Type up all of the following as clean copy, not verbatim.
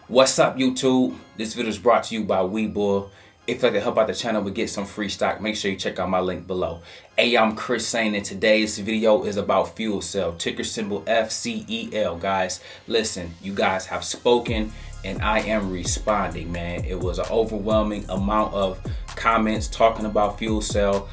What's up, YouTube? This video is brought to you by Webull. If you'd like to help out the channel but get some free stock, make sure you check out my link below. Hey, I'm Chris saying, and today's video is about FUELCELL, ticker symbol FCEL. Guys, listen, you guys have spoken and I am responding, man. It was an overwhelming amount of comments talking about FUELCELL.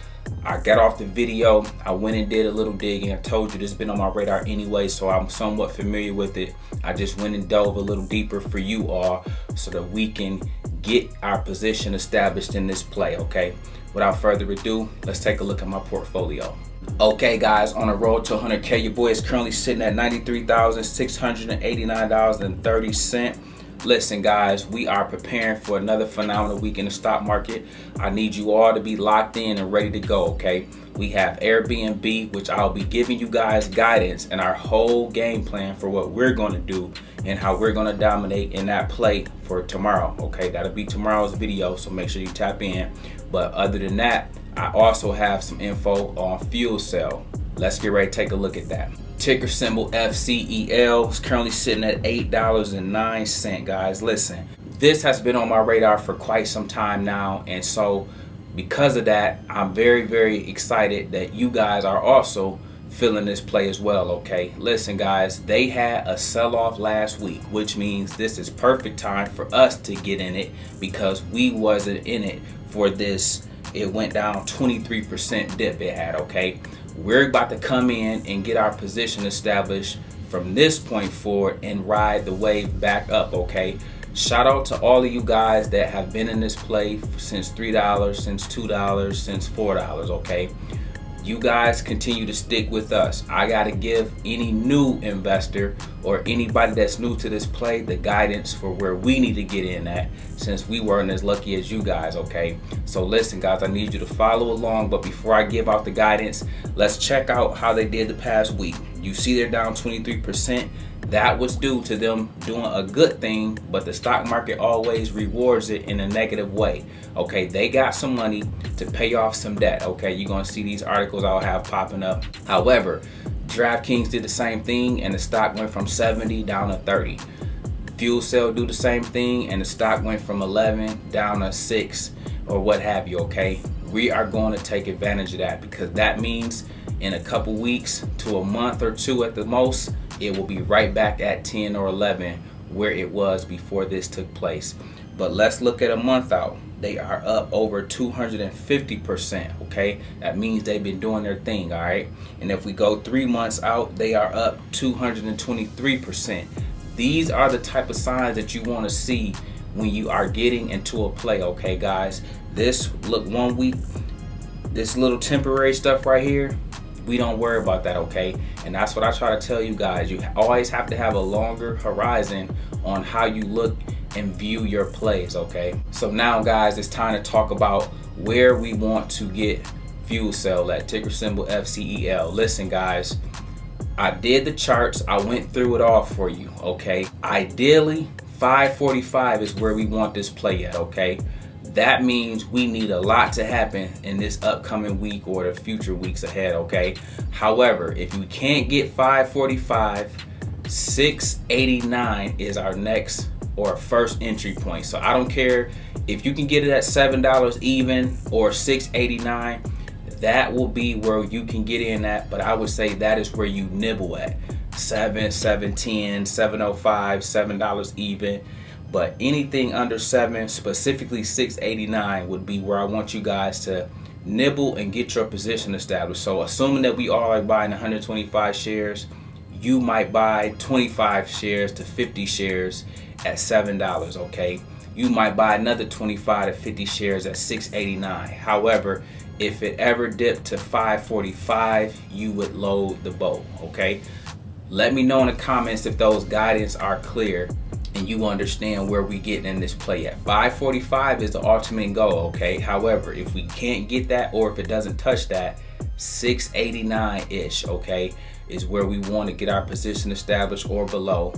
I got off the video, I went and did a little digging. I told you this has been on my radar anyway, so I'm somewhat familiar with it. I just went and dove a little deeper for you all so that we can get our position established in this play, okay? Without further ado, let's take a look at my portfolio. Okay, guys, on the road to 100K, your boy is currently sitting at $93,689.30. Listen, guys, we are preparing for another phenomenal week in the stock market. I need you all to be locked in and ready to go, okay? We have Airbnb, which I'll be giving you guys guidance and our whole game plan for what we're going to do and how we're going to dominate in that play for tomorrow, okay? That'll be tomorrow's video, so make sure you tap in. But other than that, I also have some info on FUELCELL. Let's get ready to take a look at that. Ticker symbol FCEL is currently sitting at $8.09, guys. Listen, this has been on my radar for quite some time now, and so because of that, I'm very excited that you guys are also feeling this play as well, okay? Listen, guys, they had a sell-off last week, which means this is perfect time for us to get in it because we wasn't in it for this. It went down 23% dip it had, okay? We're about to come in and get our position established from this point forward and ride the wave back up, okay? Shout out to all of you guys that have been in this play since $3, since $2, since $4, okay? You guys continue to stick with us. I got to give any new investor or anybody that's new to this play the guidance for where we need to get in at, since we weren't as lucky as you guys, okay? So listen, guys, I need you to follow along, but before I give out the guidance, let's check out how they did the past week. You see they're down 23%. That was due to them doing a good thing, but the stock market always rewards it in a negative way. Okay, they got some money to pay off some debt. Okay, you're gonna see these articles I'll have popping up. However, DraftKings did the same thing and the stock went from 70 down to 30. FUELCELL do the same thing and the stock went from 11 down to 6 or what have you, okay? We are going to take advantage of that because that means in a couple weeks to a month or two at the most, it will be right back at 10 or 11 where it was before this took place. But let's look at a month out. They are up over 250%, okay? That means they've been doing their thing, all right? And if we go 3 months out, they are up 223%. These are the type of signs that you want to see when you are getting into a play, okay, guys? This, look, 1 week, this little temporary stuff right here, we don't worry about that, okay? And that's what I try to tell you guys. You always have to have a longer horizon on how you look and view your plays, okay? So now, guys, it's time to talk about where we want to get FUELCELL at, ticker symbol FCEL. Listen, guys, I did the charts. I went through it all for you, okay? Ideally, 545 is where we want this play at, okay? That means we need a lot to happen in this upcoming week or the future weeks ahead, okay? However, if we can't get 545, 689 is our next or first entry point. So I don't care if you can get it at $7 even or 689, that will be where you can get in at, but I would say that is where you nibble at. 7, 710, 705, $7 even. But anything under 7, specifically 689, would be where I want you guys to nibble and get your position established. So assuming that we are buying 125 shares, you might buy 25 shares to 50 shares at $7, okay? You might buy another 25 to 50 shares at 689. However, if it ever dipped to 545, you would load the boat, okay? Let me know in the comments if those guidance are clear and you understand where we getting in this play at. 545 is the ultimate goal, okay? However, if we can't get that or if it doesn't touch that, 689-ish, okay, is where we want to get our position established or below.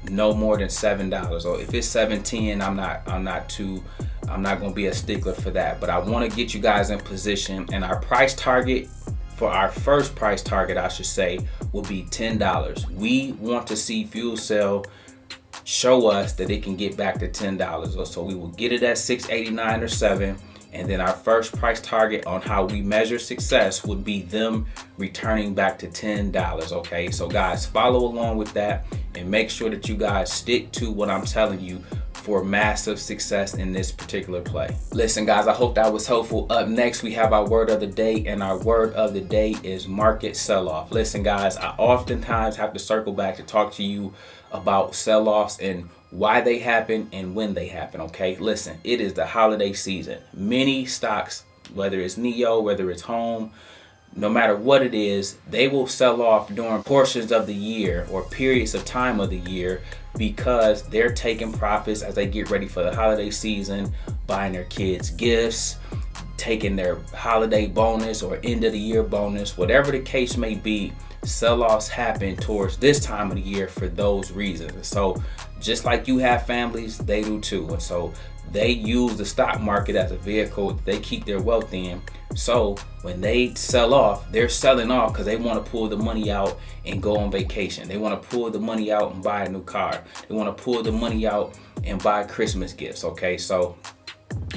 No more than $7. Or if it's 710, I'm not gonna be a stickler for that. But I want to get you guys in position, and our price target for our first price target, I should say, will be $10. We want to see FUELCELL show us that it can get back to $10, or so we will get it at $6.89 or $7. And then our first price target on how we measure success would be them returning back to $10. Okay, so guys, follow along with that and make sure that you guys stick to what I'm telling you for massive success in this particular play. Listen guys, I hope that was helpful. Up next, we have our word of the day, and our word of the day is market sell-off. Listen guys, I oftentimes have to circle back to talk to you about sell-offs and why they happen and when they happen. Okay, listen, it is the holiday season. Many stocks, whether it's NEO, whether it's home, no matter what it is, they will sell off during portions of the year or periods of time of the year because they're taking profits as they get ready for the holiday season, buying their kids gifts, taking their holiday bonus or end of the year bonus, whatever the case may be. Sell-offs happen towards this time of the year for those reasons. So just like you have families, they do too. And so they use the stock market as a vehicle that they keep their wealth in. So when they sell off, they're selling off because they want to pull the money out and go on vacation. They want to pull the money out and buy a new car. They want to pull the money out and buy Christmas gifts. Okay, so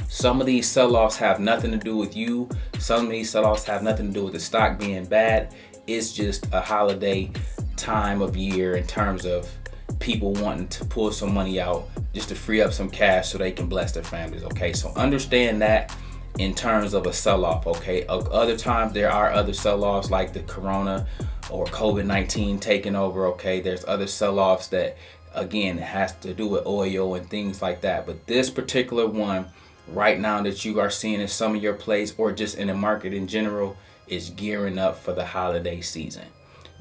some of these sell-offs have nothing to do with you. Some of these sell-offs have nothing to do with the stock being bad. It's just a holiday time of year in terms of people wanting to pull some money out just to free up some cash so they can bless their families. Okay, so understand that in terms of a sell-off. Okay, other times there are other sell-offs like the corona or COVID-19 taking over. Okay, there's other sell-offs that again has to do with oil and things like that, but this particular one right now that you are seeing in some of your plays or just in the market in general is gearing up for the holiday season.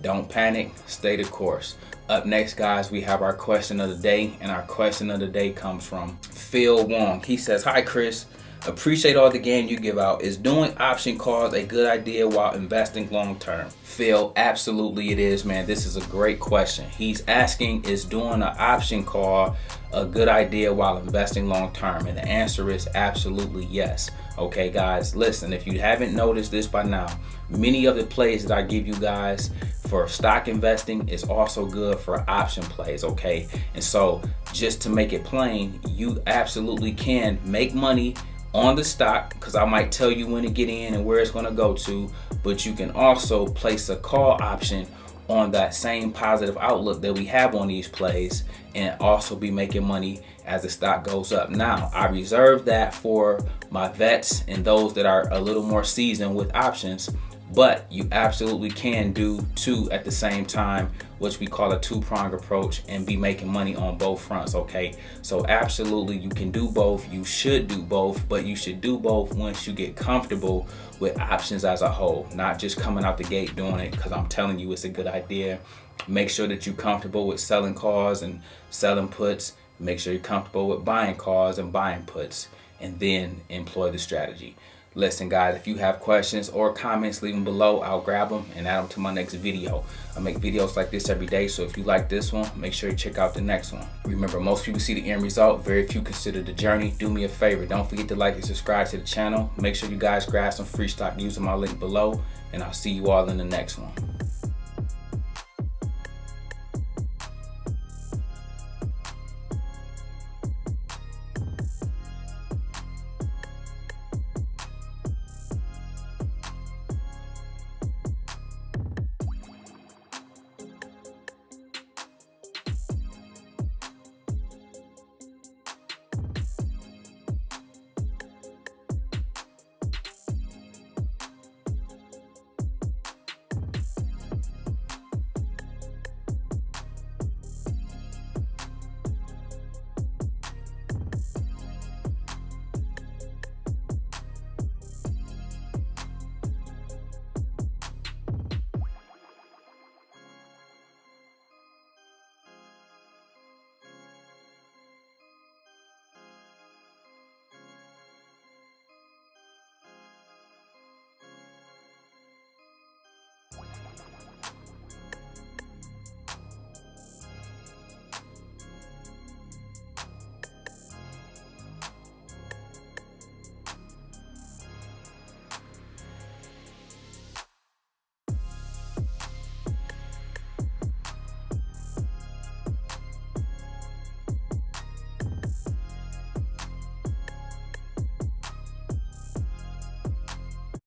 Don't panic, stay the course. Up next guys, we have our question of the day, and our question of the day comes from Phil Wong. He says, hi Chris, appreciate all the game you give out. Is doing option calls a good idea while investing long term? Phil, absolutely it is, man. This is a great question. He's asking, is doing an option call a good idea while investing long term? And the answer is absolutely yes. Okay guys, listen, if you haven't noticed this by now, many of the plays that I give you guys for stock investing is also good for option plays. Okay, and so just to make it plain, you absolutely can make money on the stock because I might tell you when to get in and where it's going to go to, but you can also place a call option on that same positive outlook that we have on these plays and also be making money as the stock goes up. Now, I reserve that for my vets and those that are a little more seasoned with options, but you absolutely can do two at the same time, which we call a two-pronged approach, and be making money on both fronts. Okay, so absolutely you can do both. You should do both, but you should do both once you get comfortable with options as a whole, not just coming out the gate doing it because I'm telling you it's a good idea. Make sure that you're comfortable with selling calls and selling puts. Make sure you're comfortable with buying calls and buying puts, and then employ the strategy. Listen guys, if you have questions or comments, leave them below. I'll grab them and add them to my next video. I make videos like this every day, so if you like this one, make sure you check out the next one. Remember, most people see the end result, very few consider the journey. Do me a favor, don't forget to like and subscribe to the channel. Make sure you guys grab some free stock using my link below, and I'll see you all in the next one.